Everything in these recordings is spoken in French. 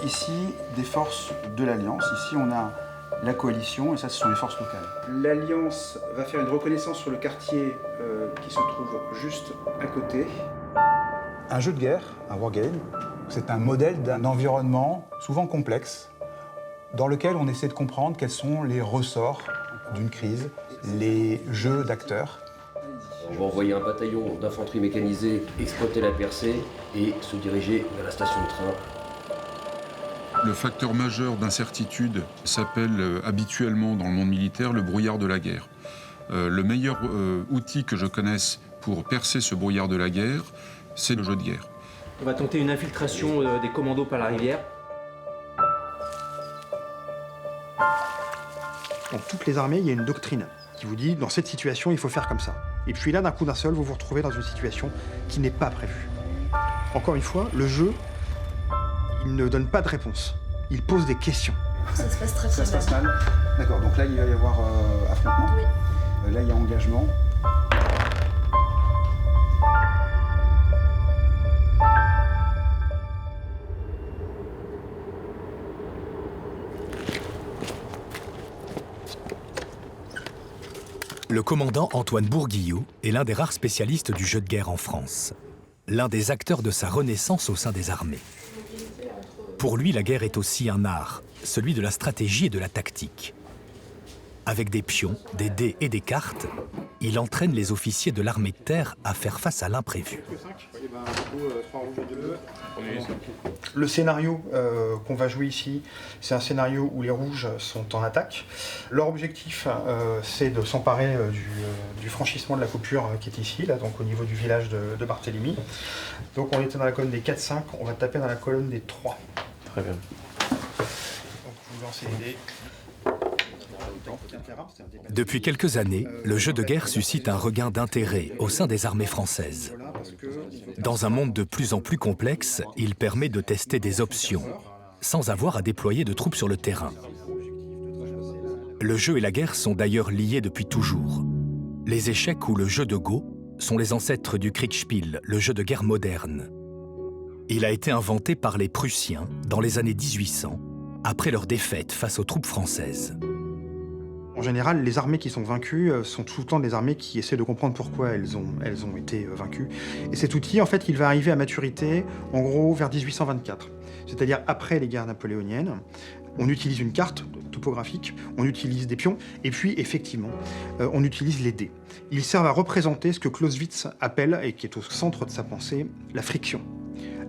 Ici, des forces de l'Alliance. Ici, on a la coalition, et ça, ce sont les forces locales. L'Alliance va faire une reconnaissance sur le quartier qui se trouve juste à côté. Un jeu de guerre, un wargame, c'est un modèle d'un environnement souvent complexe, dans lequel on essaie de comprendre quels sont les ressorts d'une crise, les jeux d'acteurs. On va envoyer un bataillon d'infanterie mécanisée exploiter la percée et se diriger vers la station de train. Le facteur majeur d'incertitude s'appelle habituellement dans le monde militaire le brouillard de la guerre. Le meilleur outil que je connaisse pour percer ce brouillard de la guerre, c'est le jeu de guerre. On va tenter une infiltration des commandos par la rivière. Dans toutes les armées, il y a une doctrine qui vous dit, dans cette situation, il faut faire comme ça. Et puis là, d'un coup d'un seul, vous vous retrouvez dans une situation qui n'est pas prévue. Encore une fois, le jeu, il ne donne pas de réponse. Il pose des questions. Ça se passe très mal. D'accord, donc là, il va y avoir affrontement. Oui. Là, il y a engagement. Le commandant Antoine Bourguillot est l'un des rares spécialistes du jeu de guerre en France. L'un des acteurs de sa renaissance au sein des armées. Pour lui, la guerre est aussi un art, celui de la stratégie et de la tactique. Avec des pions, des dés et des cartes, il entraîne les officiers de l'armée de terre à faire face à l'imprévu. Le scénario qu'on va jouer ici, c'est un scénario où les rouges sont en attaque. Leur objectif, c'est de s'emparer du franchissement de la coupure qui est ici, là, donc au niveau du village de Barthélemy. Donc on était dans la colonne des 4-5, on va taper dans la colonne des 3. Très bien. Donc vous lancez les dés. Depuis quelques années, le jeu de guerre suscite un regain d'intérêt au sein des armées françaises. Dans un monde de plus en plus complexe, il permet de tester des options, sans avoir à déployer de troupes sur le terrain. Le jeu et la guerre sont d'ailleurs liés depuis toujours. Les échecs ou le jeu de Go sont les ancêtres du Kriegspiel, le jeu de guerre moderne. Il a été inventé par les Prussiens dans les années 1800, après leur défaite face aux troupes françaises. En général, les armées qui sont vaincues sont tout le temps des armées qui essaient de comprendre pourquoi elles ont été vaincues. Et cet outil, en fait, il va arriver à maturité, en gros, vers 1824. C'est-à-dire après les guerres napoléoniennes. On utilise une carte topographique, on utilise des pions, et puis, effectivement, on utilise les dés. Ils servent à représenter ce que Clausewitz appelle, et qui est au centre de sa pensée, la friction.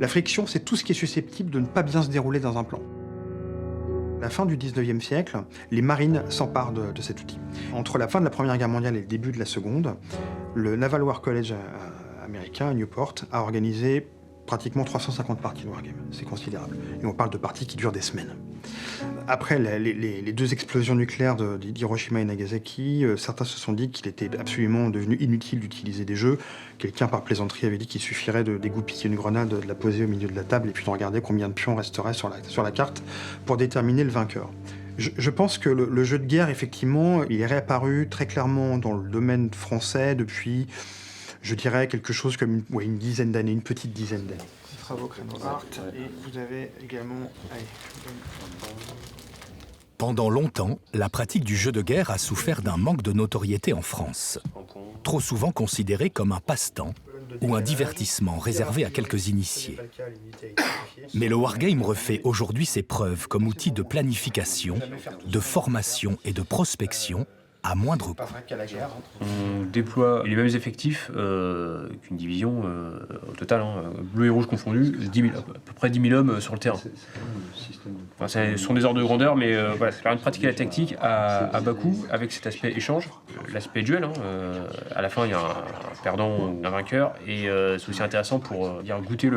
La friction, c'est tout ce qui est susceptible de ne pas bien se dérouler dans un plan. À la fin du 19e siècle, les marines s'emparent de cet outil. Entre la fin de la Première Guerre mondiale et le début de la Seconde, le Naval War College américain à Newport a organisé pratiquement 350 parties de wargame. C'est considérable. Et on parle de parties qui durent des semaines. Après les deux explosions nucléaires d'Hiroshima et Nagasaki, certains se sont dit qu'il était absolument devenu inutile d'utiliser des jeux. Quelqu'un, par plaisanterie, avait dit qu'il suffirait de dégoupiller une grenade, de la poser au milieu de la table et puis de regarder combien de pions resteraient sur la carte pour déterminer le vainqueur. Je pense que le jeu de guerre, effectivement, il est réapparu très clairement dans le domaine français depuis, je dirais, quelque chose comme une dizaine d'années, une petite dizaine d'années. Bravo, Créneau Art. Et vous avez également... Allez, Pendant longtemps, la pratique du jeu de guerre a souffert d'un manque de notoriété en France. Trop souvent considéré comme un passe-temps ou un divertissement réservé à quelques initiés. Mais le wargame refait aujourd'hui ses preuves comme outil de planification, de formation et de prospection à moindre coût. On déploie les mêmes effectifs qu'une division au total, bleu et rouge confondus, 10 000, à peu près 10 000 hommes sur le terrain. Enfin, ce sont des ordres de grandeur, mais voilà, ça permet de pratiquer la tactique à bas coût avec cet aspect échange, l'aspect duel. À la fin, il y a un perdant ou un vainqueur, et c'est aussi intéressant pour goûter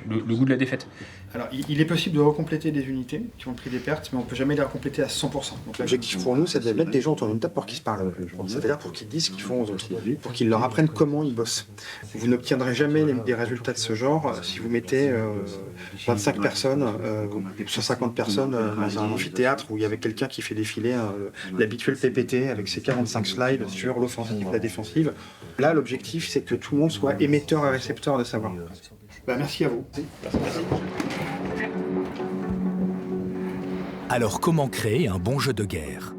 le goût de la défaite. Alors, il est possible de recompléter des unités qui ont pris des pertes, mais on ne peut jamais les recompléter à 100%. Donc l'objectif pour nous, c'est de mettre des gens autour d'une table pour qu'ils se parlent. C'est-à-dire pour qu'ils disent ce qu'ils font aux autres, pour qu'ils leur apprennent comment ils bossent. Vous n'obtiendrez jamais des résultats de ce genre si vous mettez 25 personnes, 150 personnes dans un amphithéâtre où il y avait quelqu'un qui fait défiler l'habituel PPT avec ses 45 slides sur l'offensive, la défensive. Là, l'objectif, c'est que tout le monde soit émetteur et récepteur de savoir. Merci à vous. Merci. Alors comment créer un bon jeu de guerre?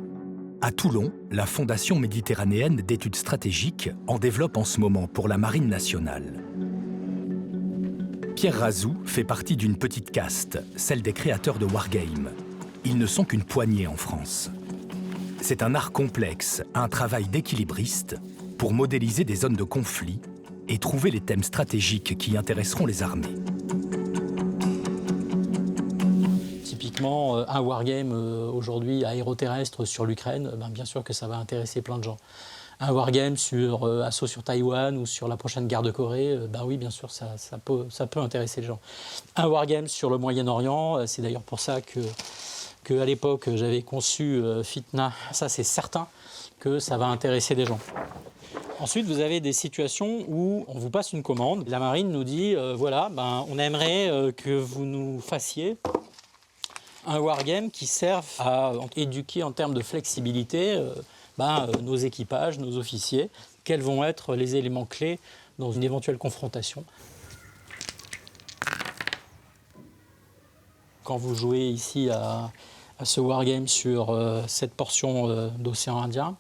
À Toulon, la Fondation méditerranéenne d'études stratégiques en développe en ce moment pour la Marine nationale. Pierre Razou fait partie d'une petite caste, celle des créateurs de wargames. Ils ne sont qu'une poignée en France. C'est un art complexe, un travail d'équilibriste pour modéliser des zones de conflit et trouver les thèmes stratégiques qui intéresseront les armées. Typiquement, un wargame aujourd'hui aéroterrestre sur l'Ukraine, bien sûr que ça va intéresser plein de gens. Un wargame sur assaut sur Taïwan ou sur la prochaine guerre de Corée, oui, bien sûr, ça peut intéresser les gens. Un wargame sur le Moyen-Orient, c'est d'ailleurs pour ça que à l'époque j'avais conçu Fitna, ça c'est certain que ça va intéresser des gens. Ensuite, vous avez des situations où on vous passe une commande. La marine nous dit, voilà, on aimerait que vous nous fassiez un wargame qui serve à éduquer en termes de flexibilité nos équipages, nos officiers. Quels vont être les éléments clés dans une éventuelle confrontation? Quand vous jouez ici à ce wargame sur cette portion d'océan Indien,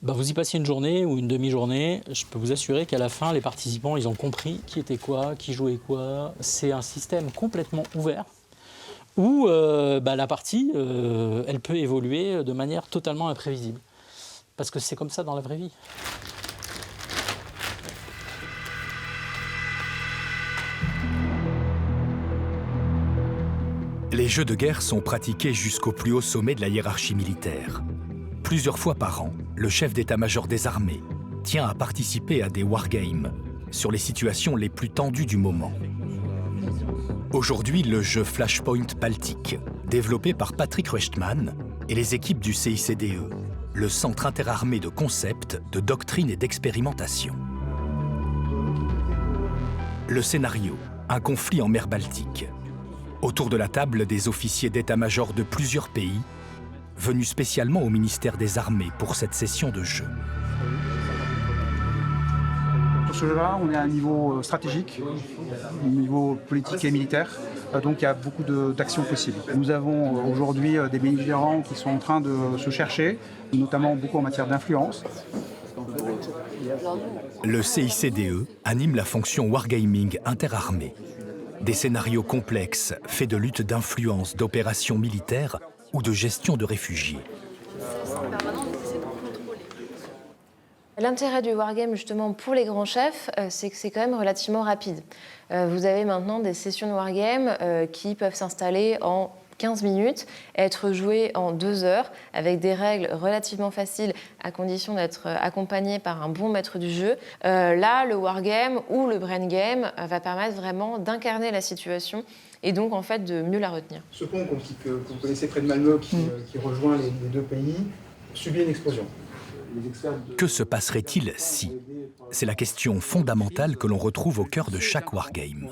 vous y passez une journée ou une demi-journée, je peux vous assurer qu'à la fin, les participants, ils ont compris qui était quoi, qui jouait quoi. C'est un système complètement ouvert où la partie, elle peut évoluer de manière totalement imprévisible. Parce que c'est comme ça dans la vraie vie. Les jeux de guerre sont pratiqués jusqu'au plus haut sommet de la hiérarchie militaire. Plusieurs fois par an, le chef d'état-major des armées tient à participer à des wargames sur les situations les plus tendues du moment. Aujourd'hui, le jeu Flashpoint Baltique, développé par Patrick Rechtman et les équipes du CICDE, le Centre interarmé de concept, de doctrine et d'expérimentation. Le scénario, un conflit en mer Baltique. Autour de la table, des officiers d'état-major de plusieurs pays, venus spécialement au ministère des Armées pour cette session de jeu. Pour ce jeu-là, on est à un niveau stratégique, au niveau politique et militaire, donc il y a beaucoup d'actions possibles. Nous avons aujourd'hui des belligérants qui sont en train de se chercher, notamment beaucoup en matière d'influence. Le CICDE anime la fonction wargaming interarmée. Des scénarios complexes, faits de lutte d'influence, d'opérations militaires ou de gestion de réfugiés. L'intérêt du wargame, justement, pour les grands chefs, c'est que c'est quand même relativement rapide. Vous avez maintenant des sessions de wargame qui peuvent s'installer en 15 minutes, être jouées en 2 heures, avec des règles relativement faciles, à condition d'être accompagné par un bon maître du jeu. Là, le wargame ou le brain game va permettre vraiment d'incarner la situation et donc en fait de mieux la retenir. Ce pont que vous connaissez près de Malmö, qui rejoint les deux pays, subit une explosion. Que se passerait-il si? C'est la question fondamentale que l'on retrouve au cœur de chaque wargame.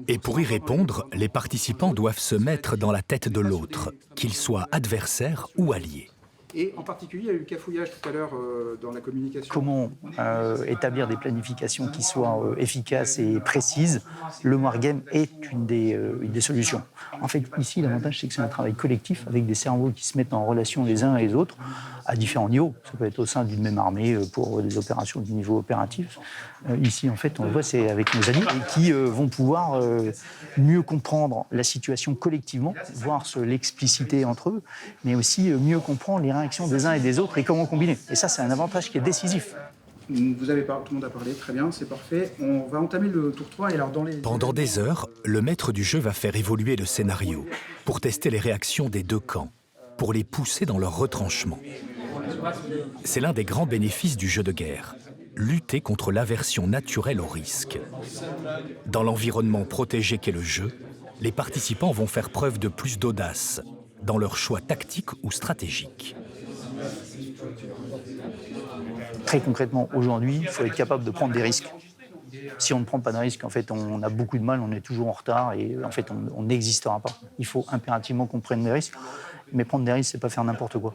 Et pour y répondre, les participants doivent se mettre dans la tête de l'autre, qu'il soit adversaire ou allié. Et en particulier, il y a eu le cafouillage tout à l'heure dans la communication. Comment établir des planifications qui soient efficaces et précises? Le wargame est une des solutions. En fait, ici, l'avantage, c'est que c'est un travail collectif avec des cerveaux qui se mettent en relation les uns et les autres à différents niveaux. Ça peut être au sein d'une même armée pour des opérations du niveau opératif. Ici, en fait, on le voit, c'est avec nos amis qui vont pouvoir mieux comprendre la situation collectivement, voir l'expliciter entre eux, mais aussi mieux comprendre les réactions des uns et des autres et comment combiner. Et ça, c'est un avantage qui est décisif. Tout le monde a parlé, très bien, c'est parfait. On va entamer le tour 3 et alors Pendant des heures, le maître du jeu va faire évoluer le scénario pour tester les réactions des deux camps, pour les pousser dans leur retranchement. C'est l'un des grands bénéfices du jeu de guerre. lutter contre l'aversion naturelle au risque. Dans l'environnement protégé qu'est le jeu, les participants vont faire preuve de plus d'audace dans leurs choix tactiques ou stratégiques. Très concrètement, aujourd'hui, il faut être capable de prendre des risques. Si on ne prend pas de risques, en fait, on a beaucoup de mal, on est toujours en retard et en fait, on n'existera pas. Il faut impérativement qu'on prenne des risques, mais prendre des risques, c'est pas faire n'importe quoi.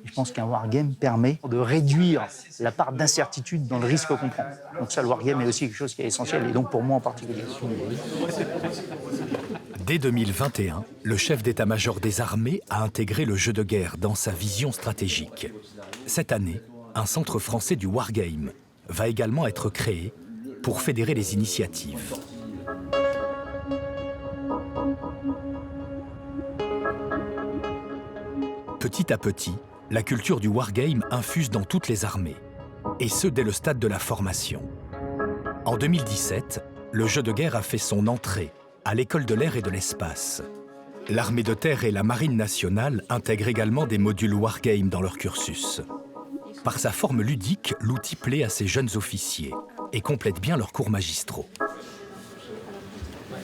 Et je pense qu'un wargame permet de réduire la part d'incertitude dans le risque qu'on prend. Donc ça, le wargame est aussi quelque chose qui est essentiel, et donc pour moi en particulier. Dès 2021, le chef d'état-major des armées a intégré le jeu de guerre dans sa vision stratégique. Cette année, un centre français du wargame va également être créé pour fédérer les initiatives. Petit à petit, la culture du wargame infuse dans toutes les armées, et ce dès le stade de la formation. En 2017, le jeu de guerre a fait son entrée à l'École de l'air et de l'espace. L'armée de terre et la marine nationale intègrent également des modules wargame dans leur cursus. Par sa forme ludique, l'outil plaît à ces jeunes officiers et complète bien leurs cours magistraux.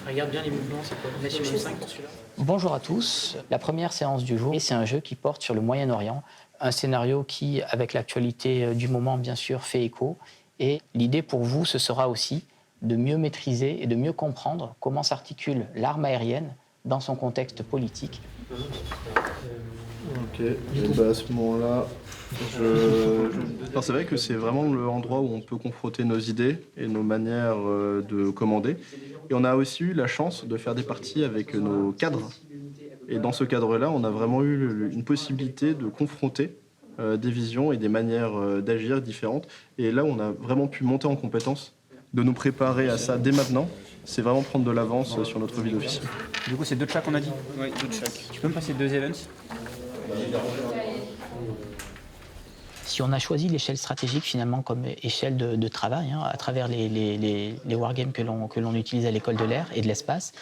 Regarde bien les mouvements, c'est quoi? On est sur le 5 pour celui-là. Bonjour à tous. La première séance du jour, c'est un jeu qui porte sur le Moyen-Orient, un scénario qui, avec l'actualité du moment, bien sûr, fait écho. Et l'idée pour vous, ce sera aussi de mieux maîtriser et de mieux comprendre comment s'articule l'arme aérienne dans son contexte politique. Ok, et à ce moment-là, c'est vrai que c'est vraiment l'endroit où on peut confronter nos idées et nos manières de commander. Et on a aussi eu la chance de faire des parties avec nos cadres. Et dans ce cadre-là, on a vraiment eu une possibilité de confronter des visions et des manières d'agir différentes. Et là, on a vraiment pu monter en compétence, de nous préparer à ça dès maintenant. C'est vraiment prendre de l'avance sur notre vie d'officier. Du coup, c'est 2 de chaque, on a dit? Oui, 2 de chaque. Tu peux me passer 2 events? Si on a choisi l'échelle stratégique finalement comme échelle de travail, à travers les wargames que l'on utilise à l'école de l'air et de l'espace,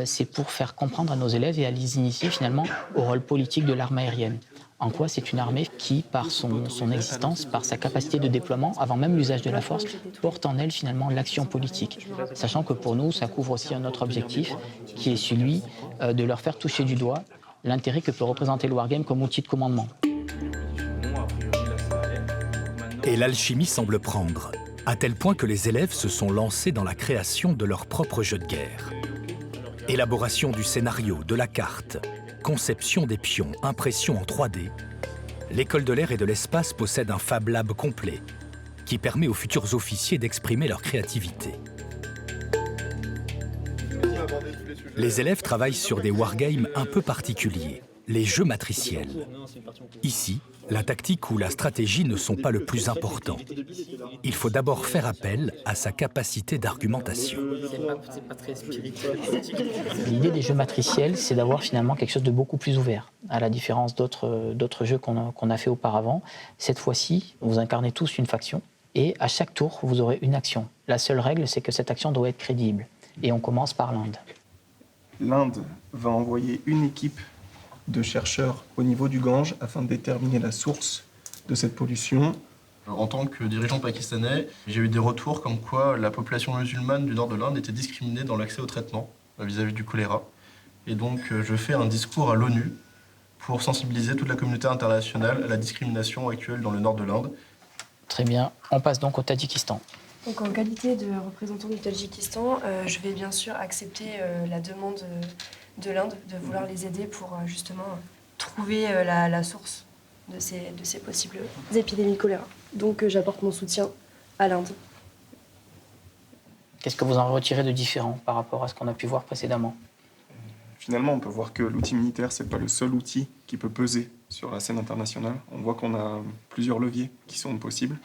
c'est pour faire comprendre à nos élèves et à les initier finalement au rôle politique de l'arme aérienne. En quoi c'est une armée qui, par son existence, par sa capacité de déploiement, avant même l'usage de la force, porte en elle finalement l'action politique. Sachant que pour nous, ça couvre aussi un autre objectif, qui est celui de leur faire toucher du doigt l'intérêt que peut représenter le wargame comme outil de commandement. Et l'alchimie semble prendre, à tel point que les élèves se sont lancés dans la création de leur propre jeu de guerre. Élaboration du scénario, de la carte, conception des pions, impression en 3D, l'école de l'air et de l'espace possède un Fab Lab complet qui permet aux futurs officiers d'exprimer leur créativité. Les élèves travaillent sur des wargames un peu particuliers, les jeux matriciels. Ici, la tactique ou la stratégie ne sont pas le plus important. Il faut d'abord faire appel à sa capacité d'argumentation. L'idée des jeux matriciels, c'est d'avoir finalement quelque chose de beaucoup plus ouvert, à la différence d'autres jeux qu'on a fait auparavant. Cette fois-ci, vous incarnez tous une faction, et à chaque tour, vous aurez une action. La seule règle, c'est que cette action doit être crédible. Et on commence par l'Inde. L'Inde va envoyer une équipe de chercheurs au niveau du Gange afin de déterminer la source de cette pollution. En tant que dirigeant pakistanais, j'ai eu des retours comme quoi la population musulmane du nord de l'Inde était discriminée dans l'accès au traitement vis-à-vis du choléra. Et donc je fais un discours à l'ONU pour sensibiliser toute la communauté internationale à la discrimination actuelle dans le nord de l'Inde. Très bien, on passe donc au Tadjikistan. Donc en qualité de représentant du Tadjikistan, je vais bien sûr accepter la demande de l'Inde de vouloir les aider pour justement trouver la source de ces possibles épidémies de choléra. Donc j'apporte mon soutien à l'Inde. Qu'est-ce que vous en retirez de différent par rapport à ce qu'on a pu voir précédemment? Finalement, on peut voir que l'outil militaire, c'est pas le seul outil qui peut peser sur la scène internationale. On voit qu'on a plusieurs leviers qui sont possibles.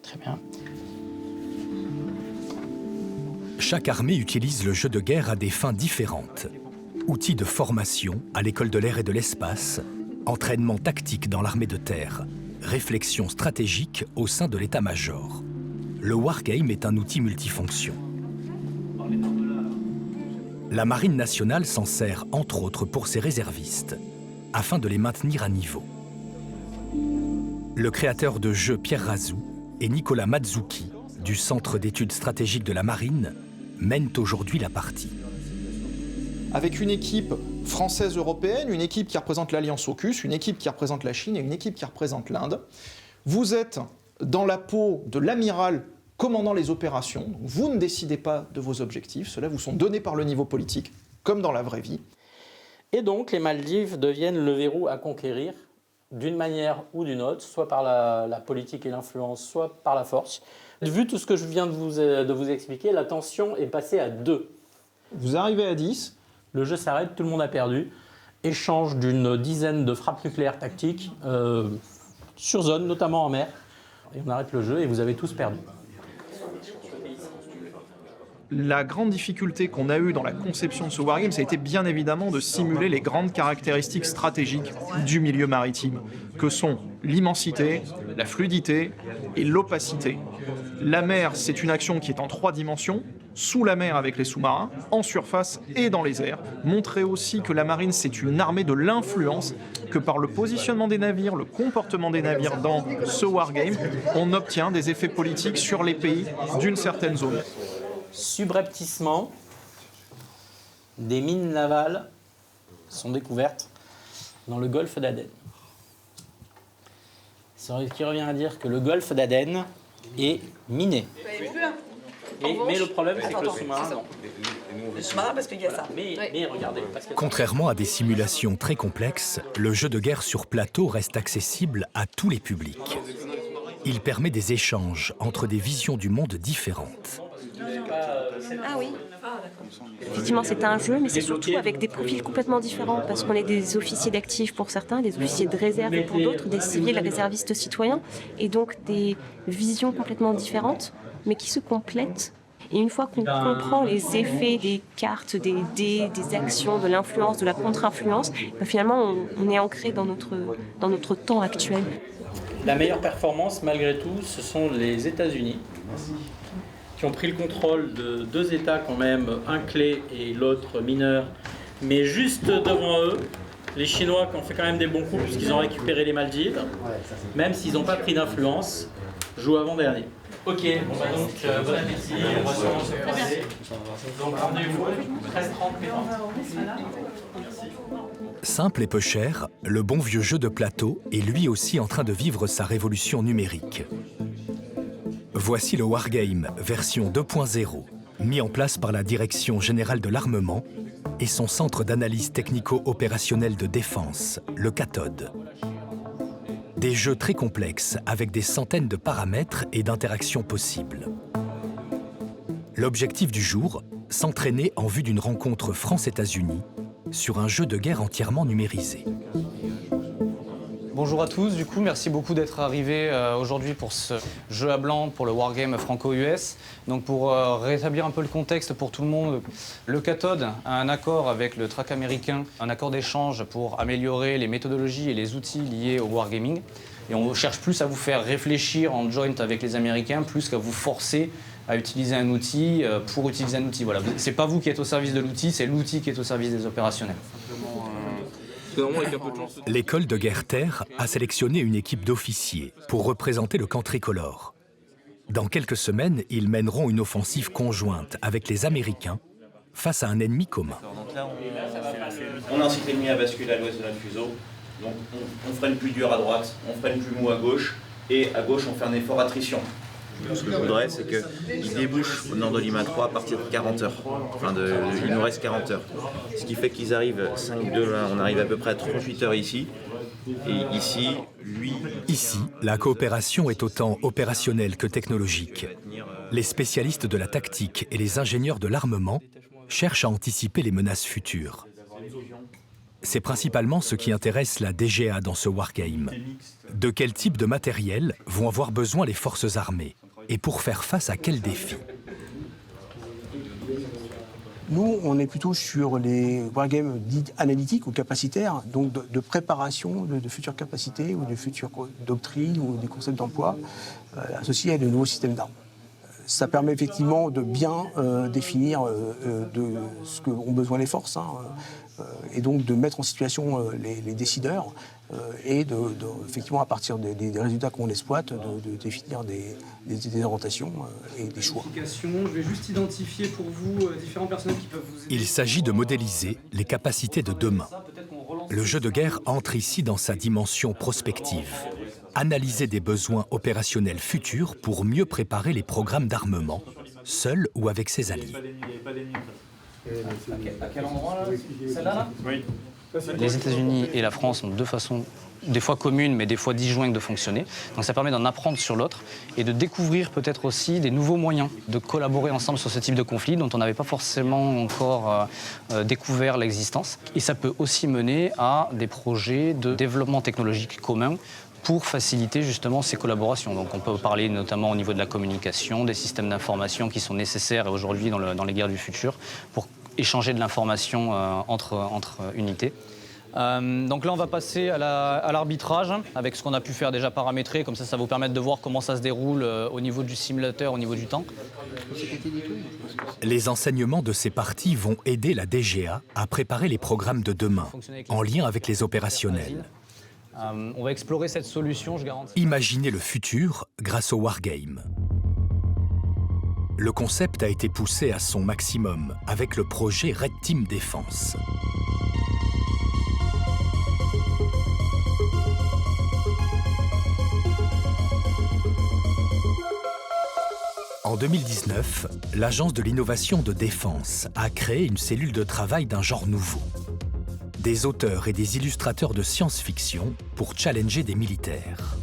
Très bien. Chaque armée utilise le jeu de guerre à des fins différentes. Outils de formation à l'école de l'air et de l'espace, entraînement tactique dans l'armée de terre, réflexion stratégique au sein de l'état-major. Le wargame est un outil multifonction. La Marine nationale s'en sert entre autres pour ses réservistes, afin de les maintenir à niveau. Le créateur de jeux Pierre Razou et Nicolas Mazzucchi, du Centre d'études stratégiques de la Marine, mènent aujourd'hui la partie. Avec une équipe française-européenne, une équipe qui représente l'Alliance AUKUS, une équipe qui représente la Chine et une équipe qui représente l'Inde, vous êtes dans la peau de l'amiral commandant les opérations. Vous ne décidez pas de vos objectifs, ceux-là vous sont donnés par le niveau politique, comme dans la vraie vie. Et donc les Maldives deviennent le verrou à conquérir d'une manière ou d'une autre, soit par la politique et l'influence, soit par la force. Vu tout ce que je viens de vous expliquer, la tension est passée à 2. Vous arrivez à 10. Le jeu s'arrête, tout le monde a perdu. Échange d'une dizaine de frappes nucléaires tactiques sur zone, notamment en mer. Et on arrête le jeu et vous avez tous perdu. La grande difficulté qu'on a eue dans la conception de ce wargame, ça a été bien évidemment de simuler les grandes caractéristiques stratégiques du milieu maritime, que sont l'immensité, la fluidité et l'opacité. La mer, c'est une action qui est en 3 dimensions, sous la mer avec les sous-marins, en surface et dans les airs. Montrer aussi que la marine, c'est une armée de l'influence, que par le positionnement des navires, le comportement des navires dans ce wargame, on obtient des effets politiques sur les pays d'une certaine zone. Subrepticement, des mines navales sont découvertes dans le golfe d'Aden. Ce qui revient à dire que le golfe d'Aden est miné. Mais le problème, c'est que le sous-marin, non. Le sous-marin, parce qu'il y a ça. Mais regardez. Parce que... Contrairement à des simulations très complexes, le jeu de guerre sur plateau reste accessible à tous les publics. Il permet des échanges entre des visions du monde différentes. Ah oui. Effectivement, c'est un jeu, mais c'est surtout avec des profils complètement différents, parce qu'on est des officiers d'actifs pour certains, des officiers de réserve pour d'autres, des civils réservistes citoyens, et donc des visions complètement différentes, mais qui se complètent. Et une fois qu'on comprend les effets des cartes, des dés, des actions, de l'influence, de la contre-influence, ben finalement, on est ancré dans notre temps actuel. La meilleure performance, malgré tout, ce sont les États-Unis, qui ont pris le contrôle de 2 États quand même, un clé et l'autre mineur, mais juste devant eux, les Chinois qui ont fait quand même des bons coups puisqu'ils ont récupéré les Maldives, même s'ils n'ont pas pris d'influence, jouent avant-dernier. Ok, bon bah donc bon appétit, on va sûrement se croiser. Donc rendez-vous 13h30. Simple et peu cher, le bon vieux jeu de plateau est lui aussi en train de vivre sa révolution numérique. Voici le Wargame version 2.0, mis en place par la Direction générale de l'armement et son centre d'analyse technico-opérationnelle de défense, le CATOD. Des jeux très complexes avec des centaines de paramètres et d'interactions possibles. L'objectif du jour, s'entraîner en vue d'une rencontre France-États-Unis sur un jeu de guerre entièrement numérisé. Bonjour à tous, du coup merci beaucoup d'être arrivés aujourd'hui pour ce jeu à blanc pour le Wargame franco-US. Donc pour rétablir un peu le contexte pour tout le monde, le CATOD a un accord avec le TRAC américain, un accord d'échange pour améliorer les méthodologies et les outils liés au wargaming. Et on cherche plus à vous faire réfléchir en joint avec les Américains, plus qu'à vous forcer à utiliser un outil pour utiliser un outil. Voilà. C'est pas vous qui êtes au service de l'outil, c'est l'outil qui est au service des opérationnels. L'école de guerre terre a sélectionné une équipe d'officiers pour représenter le camp tricolore. Dans quelques semaines, ils mèneront une offensive conjointe avec les Américains face à un ennemi commun. Donc là, on incite l'ennemi à basculer à l'ouest de notre fuseau. Donc on freine plus dur à droite, on freine plus mou à gauche, et à gauche on fait un effort attrition. Ce que je voudrais, c'est qu'il débouche au nord de Lima 3 à partir de 40 heures. Enfin, il nous reste 40 heures. Ce qui fait qu'ils arrivent 5-2, là, on arrive à peu près à 38 heures ici. Et ici, lui... Ici, la coopération est autant opérationnelle que technologique. Les spécialistes de la tactique et les ingénieurs de l'armement cherchent à anticiper les menaces futures. C'est principalement ce qui intéresse la DGA dans ce wargame. De quel type de matériel vont avoir besoin les forces armées? Et pour faire face à quels défis? Nous, on est plutôt sur les wargames dits analytiques ou capacitaires, donc de préparation de futures capacités ou de futures doctrines ou des concepts d'emploi associés à de nouveaux systèmes d'armes. Ça permet effectivement de bien définir de ce qu'ont besoin les forces, et donc de mettre en situation les décideurs et effectivement, à partir des résultats qu'on exploite, de définir des orientations et des choix. Je vais juste identifier pour vous différents personnages qui peuvent vous aider. Il s'agit de modéliser les capacités de demain. Le jeu de guerre entre ici dans sa dimension prospective. Analyser des besoins opérationnels futurs pour mieux préparer les programmes d'armement, seul ou avec ses alliés. À quel endroit là? Celle-là? Oui. Les États-Unis et la France ont deux façons, des fois communes, mais des fois disjointes de fonctionner. Donc ça permet d'en apprendre sur l'autre et de découvrir peut-être aussi des nouveaux moyens de collaborer ensemble sur ce type de conflit dont on n'avait pas forcément encore découvert l'existence. Et ça peut aussi mener à des projets de développement technologique commun pour faciliter justement ces collaborations. Donc on peut parler notamment au niveau de la communication, des systèmes d'information qui sont nécessaires aujourd'hui dans les guerres du futur pour échanger de l'information entre unités. Donc là, on va passer à l'arbitrage avec ce qu'on a pu faire déjà paramétrer. Comme ça, ça va vous permettre de voir comment ça se déroule au niveau du simulateur, au niveau du temps. Les enseignements de ces parties vont aider la DGA à préparer les programmes de demain, en lien avec les opérationnels. On va explorer cette solution, je garantis. Imaginez le futur grâce au Wargame. Le concept a été poussé à son maximum avec le projet Red Team Défense. En 2019, l'Agence de l'innovation de défense a créé une cellule de travail d'un genre nouveau. Des auteurs et des illustrateurs de science-fiction pour challenger des militaires.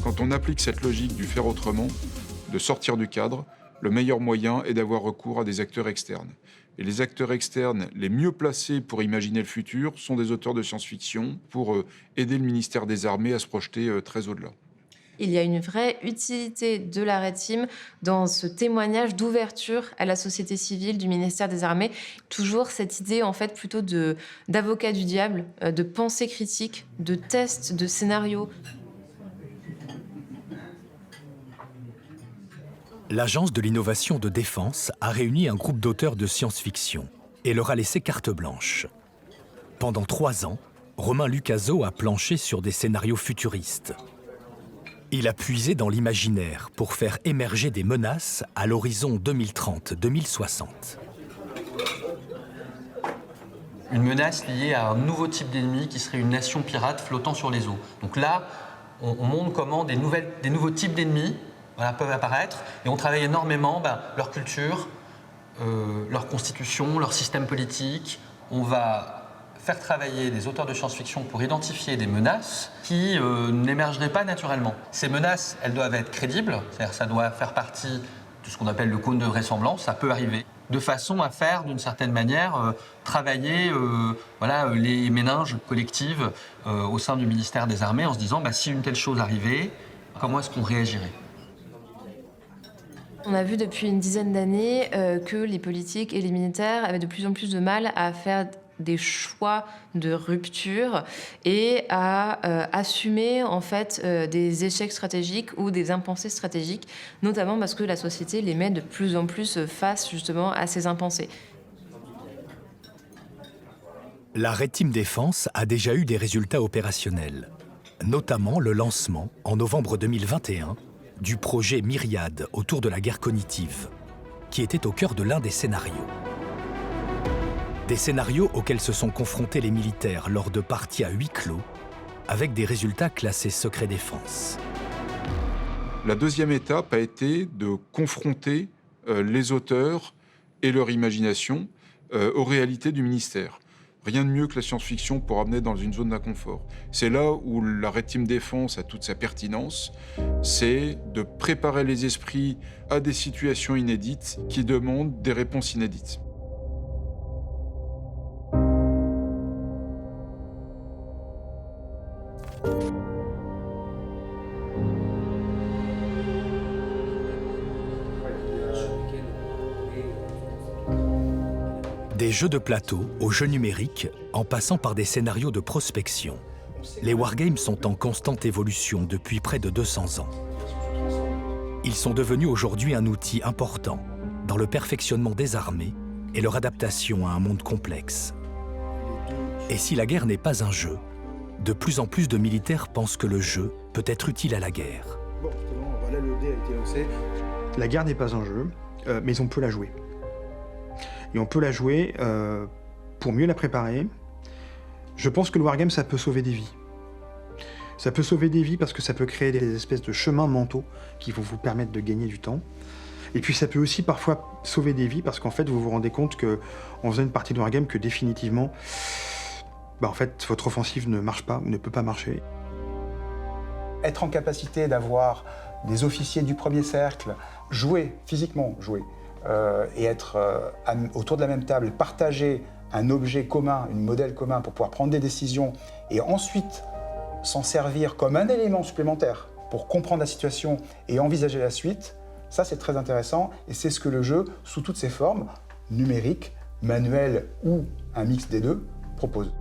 Quand on applique cette logique du faire autrement, de sortir du cadre, le meilleur moyen est d'avoir recours à des acteurs externes. Et les acteurs externes les mieux placés pour imaginer le futur sont des auteurs de science-fiction pour aider le ministère des Armées à se projeter très au-delà. Il y a une vraie utilité de la Red Team dans ce témoignage d'ouverture à la société civile du ministère des Armées. Toujours cette idée, en fait, plutôt d'avocat du diable, de pensée critique, de test, de scénario. L'Agence de l'innovation de défense a réuni un groupe d'auteurs de science-fiction et leur a laissé carte blanche. Pendant 3 ans, Romain Lucaso a planché sur des scénarios futuristes. Il a puisé dans l'imaginaire pour faire émerger des menaces à l'horizon 2030-2060. Une menace liée à un nouveau type d'ennemi qui serait une nation pirate flottant sur les eaux. Donc là, on montre comment des nouveaux types d'ennemis peuvent apparaître et on travaille énormément leur culture, leur constitution, leur système politique. On va faire travailler des auteurs de science-fiction pour identifier des menaces qui n'émergeraient pas naturellement. Ces menaces, elles doivent être crédibles, c'est-à-dire ça doit faire partie de ce qu'on appelle le cône de vraisemblance, ça peut arriver, de façon à faire d'une certaine manière travailler les méninges collectives au sein du ministère des Armées en se disant si une telle chose arrivait, comment est-ce qu'on réagirait ? On a vu depuis une dizaine d'années que les politiques et les militaires avaient de plus en plus de mal à faire des choix de rupture et à assumer en fait des échecs stratégiques ou des impensés stratégiques, notamment parce que la société les met de plus en plus face justement à ces impensés. La Red Team Défense a déjà eu des résultats opérationnels, notamment le lancement, en novembre 2021, du projet Myriade autour de la guerre cognitive, qui était au cœur de l'un des scénarios. Des scénarios auxquels se sont confrontés les militaires lors de parties à huis clos, avec des résultats classés secret défense. La deuxième étape a été de confronter les auteurs et leur imagination aux réalités du ministère. Rien de mieux que la science-fiction pour amener dans une zone d'inconfort. C'est là où la Red Team Défense a toute sa pertinence, c'est de préparer les esprits à des situations inédites qui demandent des réponses inédites. Des jeux de plateau aux jeux numériques, en passant par des scénarios de prospection. Les wargames sont en constante évolution depuis près de 200 ans. Ils sont devenus aujourd'hui un outil important dans le perfectionnement des armées et leur adaptation à un monde complexe. Et si la guerre n'est pas un jeu, de plus en plus de militaires pensent que le jeu peut être utile à la guerre. Bon, voilà, le dé a été lancé. La guerre n'est pas un jeu, mais on peut la jouer. Et on peut la jouer pour mieux la préparer. Je pense que le wargame, ça peut sauver des vies. Ça peut sauver des vies parce que ça peut créer des espèces de chemins mentaux qui vont vous permettre de gagner du temps. Et puis ça peut aussi parfois sauver des vies parce qu'en fait, vous vous rendez compte qu'en faisant une partie de wargame, que définitivement, en fait, votre offensive ne marche pas, ne peut pas marcher. Être en capacité d'avoir des officiers du premier cercle, jouer, physiquement jouer, et être autour de la même table, partager un objet commun, un modèle commun pour pouvoir prendre des décisions et ensuite s'en servir comme un élément supplémentaire pour comprendre la situation et envisager la suite, ça c'est très intéressant et c'est ce que le jeu, sous toutes ses formes, numériques, manuelles ou un mix des deux, propose.